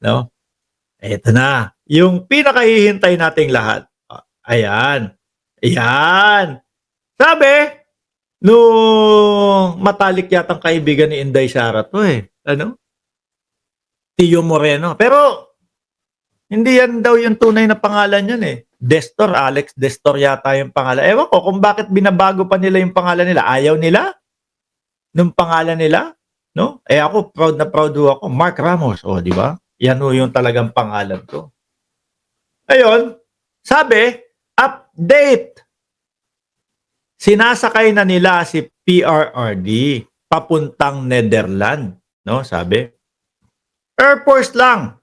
no? Eto na, yung pinakahihintay nating lahat. Ayan. Ayan. Sabi, nung matalik yatang kaibigan ni Inday Sara 'to, ano, Tio Moreno. Pero hindi yan daw yung tunay na pangalan niyan, Destor, Alex Destor yata yung pangalan. Ewan ko kung bakit binabago pa nila yung pangalan nila. Ayaw nila nung pangalan nila, 'no? Ako proud ho ako, Mark Ramos, oh, 'di ba? Yan ho yung talagang pangalan ko. Ayun, sabi, update. Sinasakay na nila si PRRD papuntang Netherlands, no? Sabi. Air Force lang.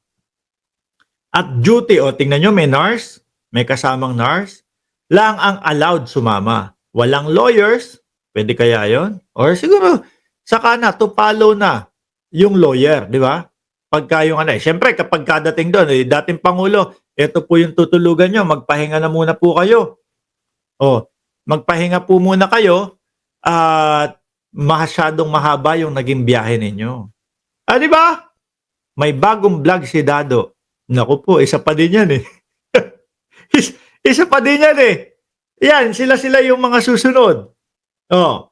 At duty, o tingnan nyo, may nurse, may kasamang nurse, lang ang allowed sumama. Walang lawyers, pwede kaya yon? Or siguro, saka na, to follow na yung lawyer, di ba? Pagka yung syempre kapag kadating doon, dating Pangulo, ito po yung tutulugan nyo, magpahinga na muna po kayo. O, magpahinga po muna kayo at masyadong mahaba yung naging biyahe ninyo. Ah, di ba? May bagong vlog si Dado. Naku po, isa pa din yan isa pa din yan Yan, sila yung mga susunod. Oh.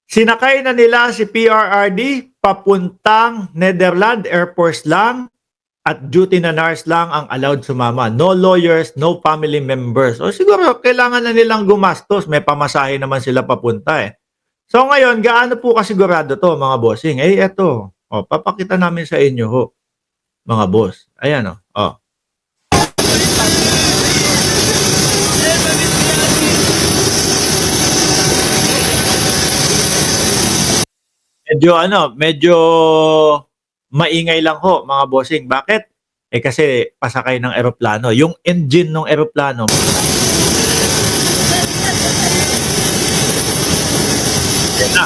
Sinakay na nila si PRRD papuntang Netherlands, Air Force lang, at duty na nurse lang ang allowed sumama. No lawyers, no family members. O siguro, kailangan na nilang gumastos. May pamasahe naman sila papunta So ngayon, gaano po kasigurado to mga bossing? Eto. Papakita namin sa inyo ho, mga boss. Ayan oh. Medyo maingay lang ho mga bossing. Bakit? Kasi pasakay ng eroplano. Yung engine ng eroplano. Yan na.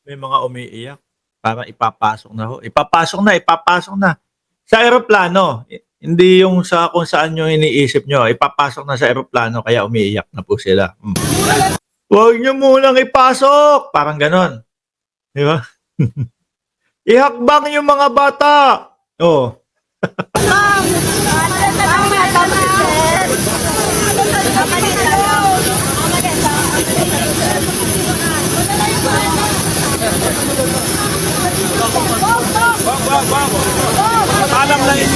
May mga umiiyak. Para ipapasok na ho. Ipapasok na. Sa eroplano. Hindi yung sa kung saan nyo iniisip nyo. Ipapasok na sa eroplano kaya umiiyak na po sila. Huwag nyo munang ipasok. Parang ganon. Di ba? Ihakbang yung mga bata. Oh. Alam lang yun.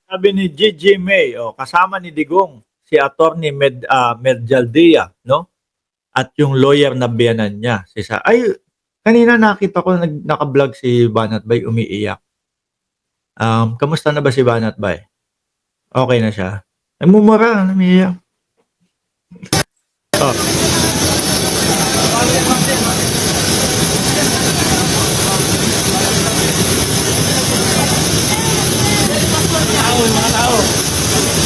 Sabi ni Gigi May, kasama ni Digong, si Attorney Medjaldia, no? At yung lawyer na biyanan niya, kanina nakita ko naka-vlog si Banat Bay umiiyak. Kamusta na ba si Banat Bay? Okay na siya? Nagmumura, umiiyak. Mga tao.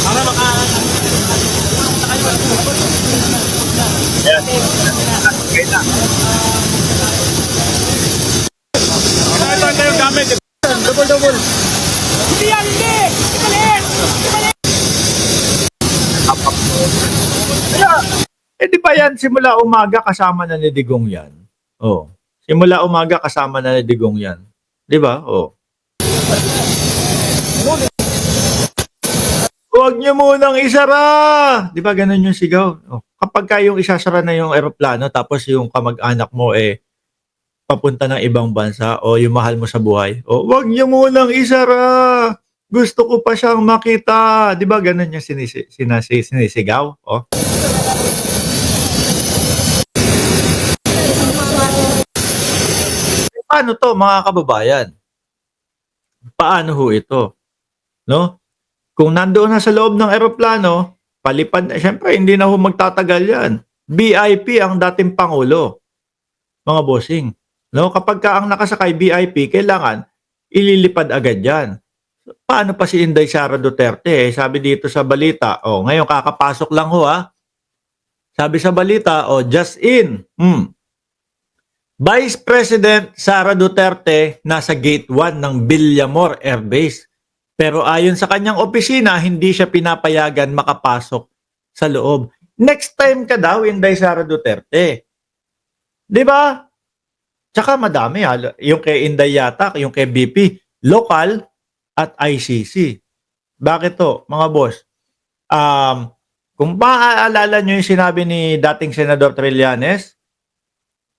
Para Yes. Okay na. Ito yung gamit. Double. Hindi yan, hindi! Ibalik! Di ba yan, simula umaga kasama na ni Digong yan? Simula umaga kasama na ni Digong yan. Di ba? Huwag niyo munang isara! Di ba ganun yung sigaw? Kapag yung isasara na yung eroplano tapos yung kamag-anak mo papunta ng ibang bansa o yung mahal mo sa buhay, huwag niyo munang isara! Gusto ko pa siyang makita. Di ba ganun yung sinisigaw? Paano to mga kababayan? Paano ho ito? No? Kung nandoon na sa loob ng eroplano, palipad na. Siyempre, hindi na ho magtatagal yan. VIP ang dating Pangulo, mga bossing. No? Kapag ka ang nakasakay VIP, kailangan ililipad agad yan. Paano pa si Inday Sara Duterte? Eh, sabi dito sa balita, ngayon kakapasok lang ho ha. Sabi sa balita, just in. Vice President Sara Duterte nasa Gate 1 ng Villamor Air Base. Pero ayon sa kanyang opisina, hindi siya pinapayagan makapasok sa loob. Next time ka daw, Inday Sara Duterte. 'Di ba? Tsaka madami yung kay Inday yata, yung kay BP, local at ICC. Bakit to, mga boss? Kung maaalala nyo yung sinabi ni dating Senador Trillanes,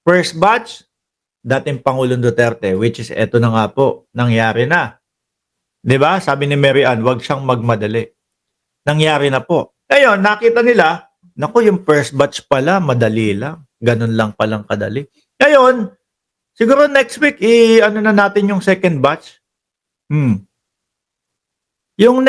first batch, dating Pangulong Duterte, which is eto na nga po, nangyari na. 'Di ba? Sabi ni Mary Ann, wag siyang magmadali. Nangyari na po. Ngayon, nakita nila, naku, yung first batch pala, madali lang. Ganun lang palang kadali. Ngayon, siguro next week, ano na natin yung second batch. Yung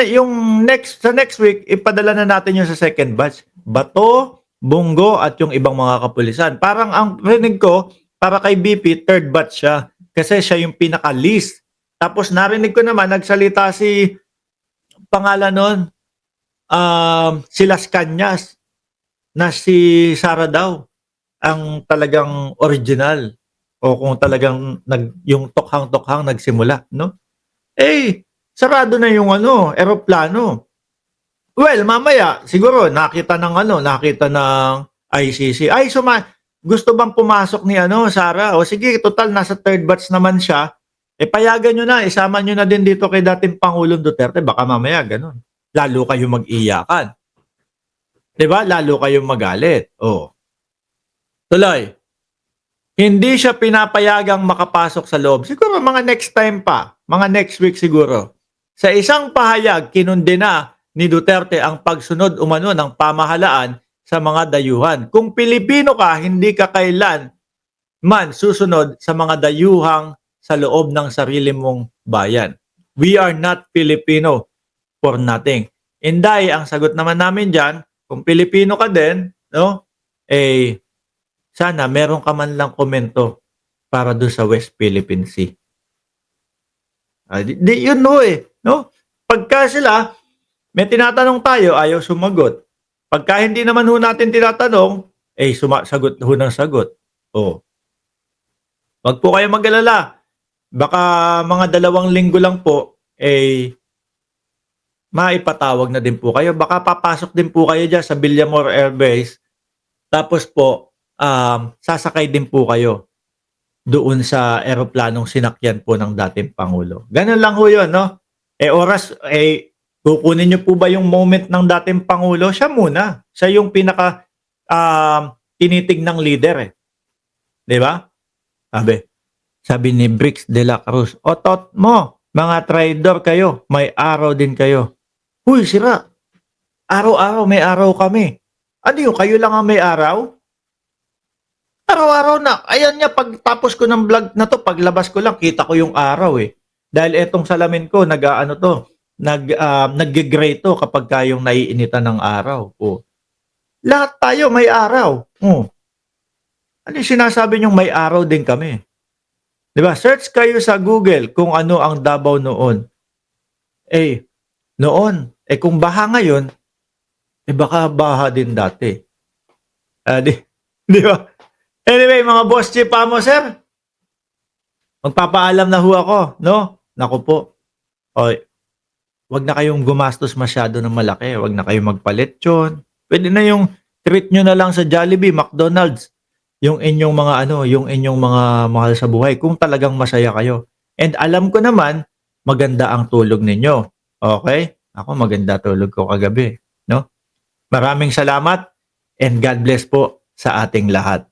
sa next week, ipadala na natin yung sa second batch. Bato, Bungo, at yung ibang mga kapulisan. Parang ang rinig ko, para kay BP, third batch siya. Kasi siya yung pinaka-least. Tapos narinig ko naman, nagsalita si pangalan nun, si Las Cañas, na si Sara daw ang talagang original o kung talagang yung tokhang-tokhang nagsimula, no? Sarado na yung eroplano. Well, mamaya siguro nakita ng ICC. Gusto bang pumasok ni Sara? O sige, total nasa third batch naman siya. Payagan nyo na, isama nyo na din dito kay dating Pangulong Duterte. Baka mamaya ganun. Lalo kayo mag-iyakan. 'Di ba? Lalo kayong magalit. Tuloy. Hindi siya pinapayagang makapasok sa loob. Siguro mga next time pa. Mga next week siguro. Sa isang pahayag, kinundena ni Duterte ang pagsunod umano ng pamahalaan sa mga dayuhan. Kung Pilipino ka, hindi ka kailan man susunod sa mga dayuhang sa loob ng sarili mong bayan. We are not Filipino for nothing. Inday, ang sagot naman namin dyan, kung Pilipino ka din, no? Sana meron ka man lang komento para doon sa West Philippine Sea. Yun no? Pagka sila, may tinatanong tayo, ayaw sumagot. Pagka hindi naman ho natin tinatanong, sagot ho ng sagot. Wag po kayo mag-alala. Baka mga 2 linggo lang po, maipatawag na din po kayo. Baka papasok din po kayo dyan sa Villamor Air Base. Tapos po, sasakay din po kayo doon sa eroplanong sinakyan po ng dating Pangulo. Ganun lang ho yun, no? Kukunin nyo po ba yung moment ng dating Pangulo? Siya muna. Siya yung pinaka tinitignang leader. Di ba? Sabi ni Brix de la Cruz, otot mo, mga traidor kayo, may araw din kayo. Huy, sira. Araw-araw, may araw kami. Ano yun, kayo lang ang may araw? Araw-araw na. Ayan nga, pagtapos ko ng vlog na to, paglabas ko lang, kita ko yung araw Dahil etong salamin ko, nag-gray to kapag kayong naiinitan ng araw. Lahat tayo may araw. Ano yung sinasabi nyong may araw din kami? Diba? Search kayo sa Google kung ano ang Davao noon. Noon. Kung baha ngayon, baka baha din dati. Di ba? Anyway, mga boss chief mo, sir. Magpapaalam na ho ako, no? Naku po. Wag na kayong gumastos masyado ng malaki. Wag na kayong magpaletsyon. Pwede na yung treat nyo na lang sa Jollibee, McDonald's. Yung inyong mga mahal sa buhay kung talagang masaya kayo. And alam ko naman, maganda ang tulog ninyo. Okay? Ako maganda tulog ko kagabi, no? Maraming salamat and God bless po sa ating lahat.